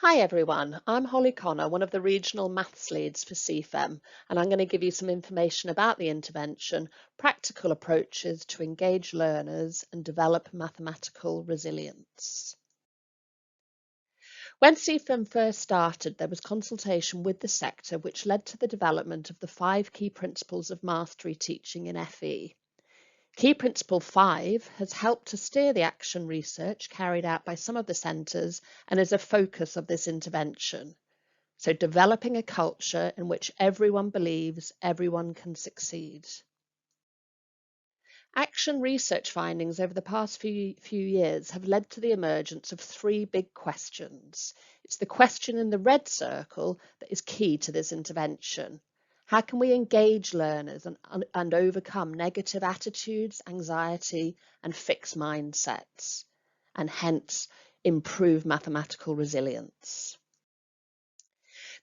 Hi everyone, I'm Holly Connor, one of the regional maths leads for CfEM, and I'm going to give you some information about the intervention, practical approaches to engage learners and develop mathematical resilience. When CfEM first started, there was consultation with the sector which led to the development of the 5 key principles of mastery teaching in FE. Key Principle 5 has helped to steer the action research carried out by some of the centres and is a focus of this intervention. So developing a culture in which everyone believes everyone can succeed. Action research findings over the past few years have led to the emergence of 3 big questions. It's the question in the red circle that is key to this intervention. How can we engage learners and overcome negative attitudes, anxiety, and fixed mindsets, and hence improve mathematical resilience?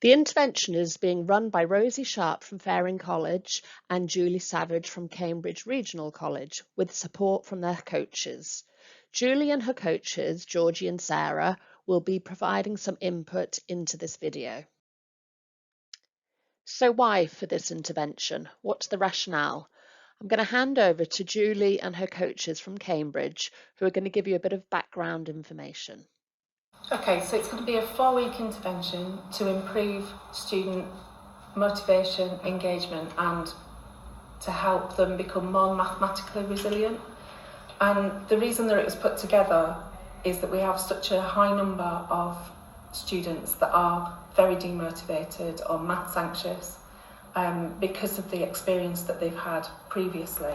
The intervention is being run by Rosie Sharp from Faring College and Julie Savage from Cambridge Regional College with support from their coaches. Julie and her coaches, Georgie and Sarah, will be providing some input into this video. So why for this intervention? What's the rationale? I'm going to hand over to Julie and her coaches from Cambridge, who are going to give you a bit of background information. Okay, so it's going to be a 4-week intervention to improve student motivation, engagement, and to help them become more mathematically resilient. And the reason that it was put together is that we have such a high number of students that are very demotivated or maths anxious because of the experience that they've had previously.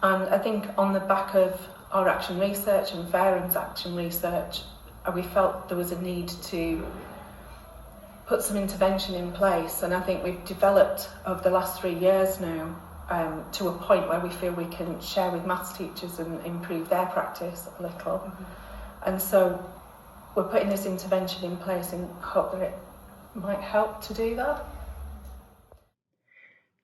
And I think on the back of our action research and Faring's action research, we felt there was a need to put some intervention in place, and I think we've developed over the last 3 years now to a point where we feel we can share with maths teachers and improve their practice a little. And so we're putting this intervention in place in hope that it might help to do that.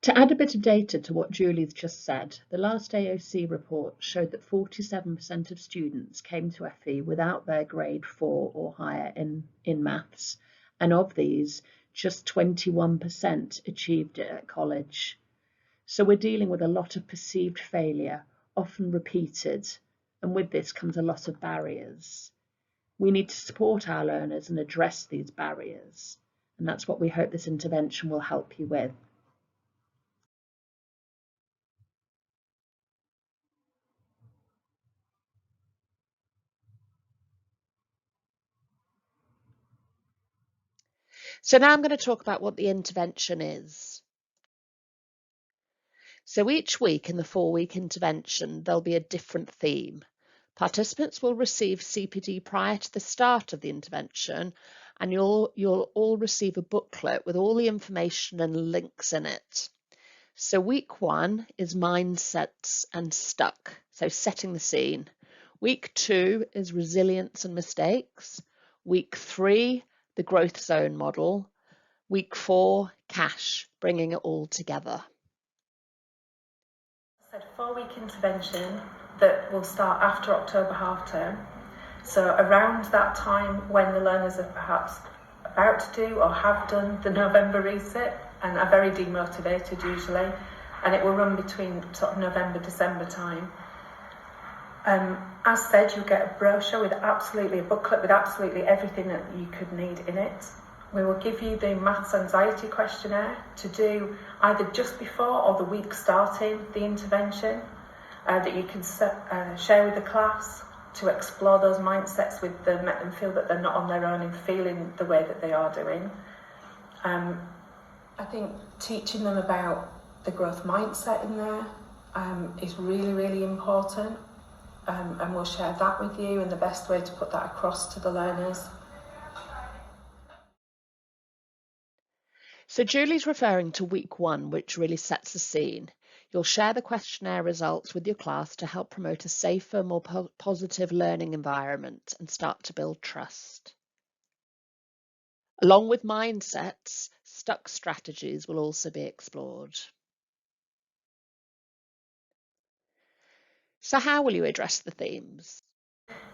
To add a bit of data to what Julie's just said, the last AOC report showed that 47% of students came to FE without their grade 4 or higher in maths, and of these, just 21% achieved it at college. So we're dealing with a lot of perceived failure, often repeated, and with this comes a lot of barriers. We need to support our learners and address these barriers, and that's what we hope this intervention will help you with. So now I'm going to talk about what the intervention is. So each week in the 4-week intervention, there'll be a different theme. Participants will receive CPD prior to the start of the intervention, and you'll all receive a booklet with all the information and links in it. So week 1 is mindsets and stuck, so setting the scene. Week 2 is resilience and mistakes. Week 3, the growth zone model. Week 4, cash, bringing it all together. I said 4-week intervention that will start after October half term. So around that time when the learners are perhaps about to do or have done the November resit and are very demotivated usually, and it will run between sort of November, December time. As said, you'll get a brochure with a booklet with absolutely everything that you could need in it. We will give you the maths anxiety questionnaire to do either just before or the week starting the intervention that you can share with the class to explore those mindsets with them, make them feel that they're not on their own and feeling the way that they are doing. I think teaching them about the growth mindset in there is really, really important, and we'll share that with you and the best way to put that across to the learners. So Julie's referring to week 1, which really sets the scene. You'll share the questionnaire results with your class to help promote a safer, more positive learning environment and start to build trust. Along with mindsets, stuck strategies will also be explored. So how will you address the themes?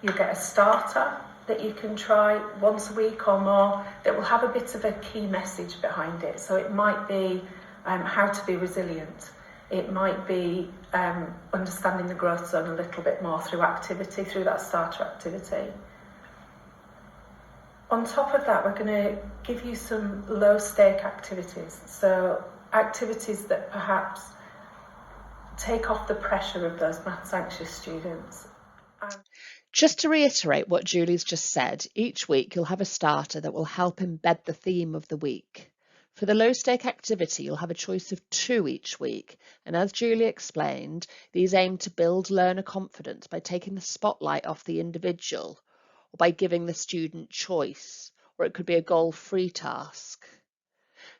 You'll get a starter that you can try once a week or more that will have a bit of a key message behind it. So it might be how to be resilient. It might be understanding the growth zone a little bit more through activity, through that starter activity. On top of that, we're going to give you some low-stake activities. So activities that perhaps take off the pressure of those maths anxious students. Just to reiterate what Julie's just said, each week you'll have a starter that will help embed the theme of the week. For the low-stake activity, you'll have a choice of 2 each week, and as Julie explained, these aim to build learner confidence by taking the spotlight off the individual, or by giving the student choice, or it could be a goal-free task.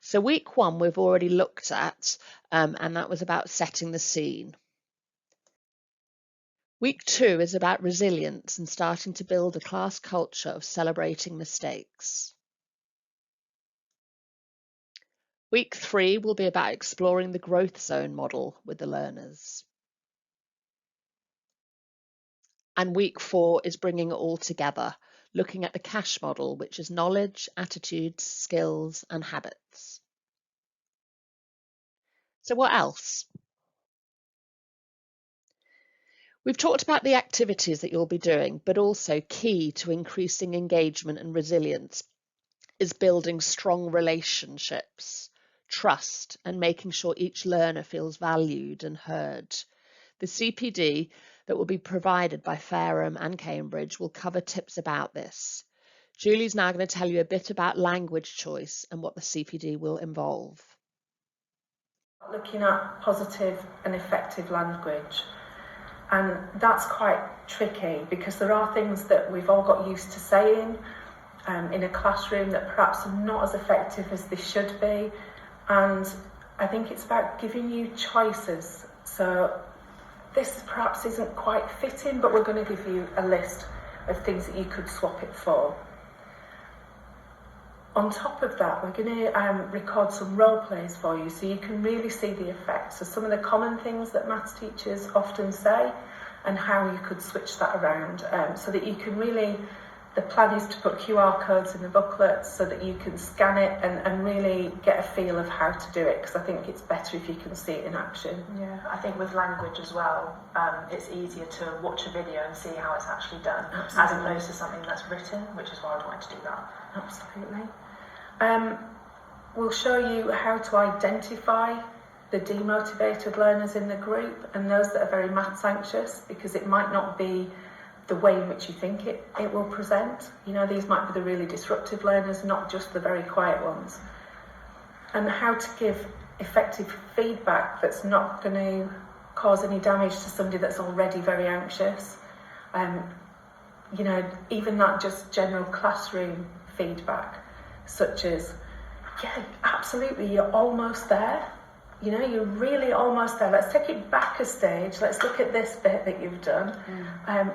So week 1 we've already looked at, and that was about setting the scene. Week 2 is about resilience and starting to build a class culture of celebrating mistakes. Week 3 will be about exploring the growth zone model with the learners. And week 4 is bringing it all together, looking at the cash model, which is knowledge, attitudes, skills, and habits. So what else? We've talked about the activities that you'll be doing, but also key to increasing engagement and resilience is building strong relationships, trust, and making sure each learner feels valued and heard. The CPD that will be provided by CfEM and Cambridge will cover tips about this. Julie's now going to tell you a bit about language choice and what the CPD will involve. Looking at positive and effective language, and that's quite tricky because there are things that we've all got used to saying in a classroom that perhaps are not as effective as they should be, and I think it's about giving you choices. So this perhaps isn't quite fitting, but we're going to give you a list of things that you could swap it for. On top of that, we're going to record some role plays for you so you can really see the effects. So some of the common things that maths teachers often say and how you could switch that around so that you can really, the plan is to put QR codes in the booklet so that you can scan it and really get a feel of how to do it, because I think it's better if you can see it in action. Yeah, I think with language as well, it's easier to watch a video and see how it's actually done. Absolutely. As opposed to something that's written, which is why I'd like to do that. Absolutely. We'll show you how to identify the demotivated learners in the group and those that are very maths anxious, because it might not be the way in which you think it will present. You know, these might be the really disruptive learners, not just the very quiet ones. And how to give effective feedback that's not going to cause any damage to somebody that's already very anxious. You know, even that just general classroom feedback, such as, yeah, absolutely, you're almost there. You know, you're really almost there. Let's take it back a stage. Let's look at this bit that you've done.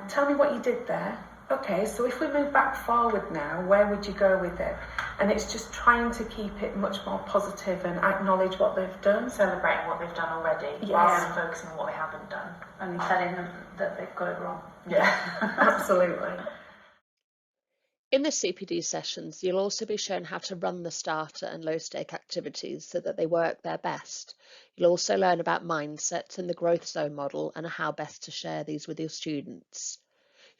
Tell me what you did there. Okay, so if we move back forward now, where would you go with it? And it's just trying to keep it much more positive and acknowledge what they've done. Celebrating what they've done already, rather than focusing on what they haven't done. And telling them that they've got it wrong. Yeah, Absolutely. In the CPD sessions, you'll also be shown how to run the starter and low-stake activities so that they work their best. You'll also learn about mindsets and the growth zone model and how best to share these with your students.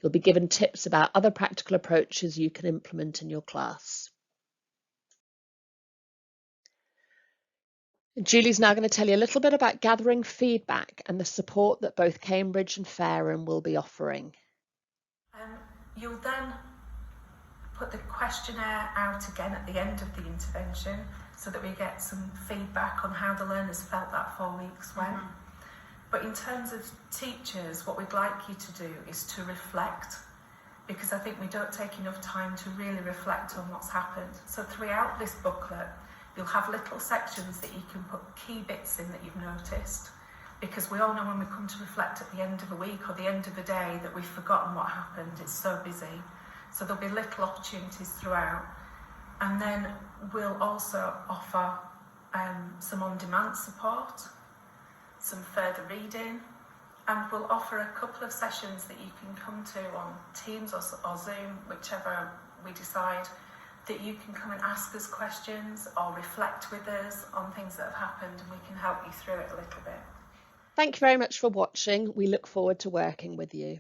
You'll be given tips about other practical approaches you can implement in your class. Julie's now going to tell you a little bit about gathering feedback and the support that both Cambridge and CfEM will be offering. You'll then put the questionnaire out again at the end of the intervention so that we get some feedback on how the learners felt that 4 weeks went. But in terms of teachers, what we'd like you to do is to reflect, because I think we don't take enough time to really reflect on what's happened. So throughout this booklet, you'll have little sections that you can put key bits in that you've noticed, because we all know when we come to reflect at the end of a week or the end of a day that we've forgotten what happened. It's so busy. So there'll be little opportunities throughout. And then we'll also offer some on-demand support, some further reading, And we'll offer a couple of sessions that you can come to on Teams or Zoom, whichever we decide, that you can come and ask us questions or reflect with us on things that have happened, and we can help you through it a little bit. Thank you very much for watching. We look forward to working with you.